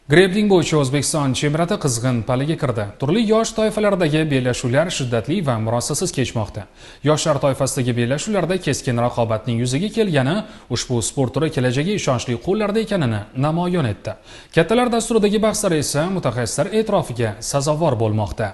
Grappling bo'yicha O'zbekiston chempionati qizg'in palaga kirdi. Turli yosh toifalaridagi bellashuvlar shiddatli va murosasiz kechmoqda. Yoshlar toifasidagi bellashuvlarda keskin raqobatning yuzaga kelgani ushbu sport turi kelajagi ishonchli qo'llarda ekanini namoyon etdi. Kattalar dasturidagi bahslar esa mutaxassislar e'tirofiga sazovor bo'lmoqda.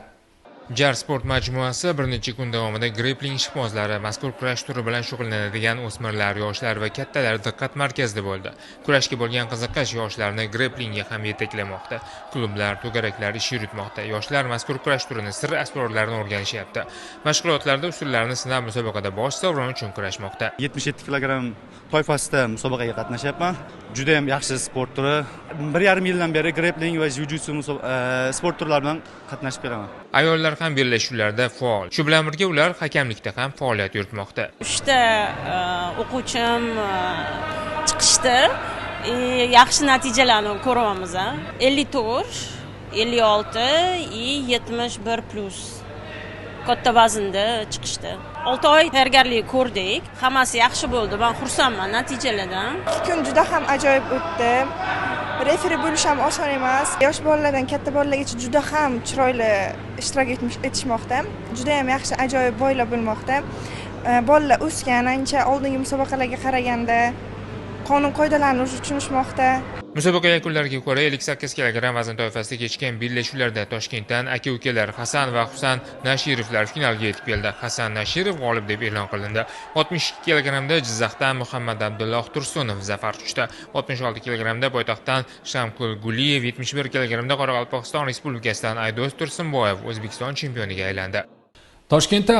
Jar sport majmuasi bir necha kun davomida grappling ishqibozlari, mazkur kurash turi bilan shug'ullanadigan o'smirlar, yoshlar va kattalar diqqat markazida bo'ldi. Kurashga bo'lgan qiziqish yoshlarni grapplingga ham yetaklamoqda. Klublar, to'garaklar ish yuritmoqda. Yoshlar mazkur kurash turini sir asrorlarini o'rganishyapti. Mashg'ulotlarda usullarni sinab musobaqada bosh sovrin uchun kurashmoqda. 77 kilogramm toifasida musobaqaga qatnashyapman. Juda ham yaxshi sport turi. 1,5 yildan beri grappling va jiu-jitsu sport turlari bilan qatnashib kelaman. Ayollar ham bellashuvlarda faol. Shu bilan birga ular hakamlikda ham faoliyat yuritmoqda. 3 ta o'quvchim chiqishdi. Yaxshi natijalarni ko'ryapmiz. 54, 56 и 71+. Katta vaznda chiqishdi. 6 oy tayyorgarlik ko'rdik. Hammasi yaxshi bo'ldi. Men xursandman natijalardan. 2 kun juda ham ajoyib o'tdi. Referi bo'lish ham oson emas. Yosh bolalardan katta bolalargacha juda ham chiroyli ishtirok etishmoqda. Juda ham yaxshi ajoyib bo'ylar bo'lmoqda. Bolalar o'sgan, ancha oldingi musobaqalarga qaraganda qonun qoidalarni tushunishmoqda. Musobaqa yakunlariga ko'ra 58 kilogramm vazn toifasida kechgan bellashuvlarda Toshkentdan aka-ukalar Hasan va Husan Nashirovlar finalga yetib keldi. Hasan Nashirov g'olib deb e'lon qilindi. 62 kilogrammda Jizzaxdan Muhammad Abdulloh Tursunov zafar quchdi. 66 kilogrammda poytaxtdan Shamkul Guliyev, 71 kilogrammda Qoraqalpog'iston Respublikasidan Aydo'z Tursunboyev O'zbekiston chempioniga aylandi. Toshkentda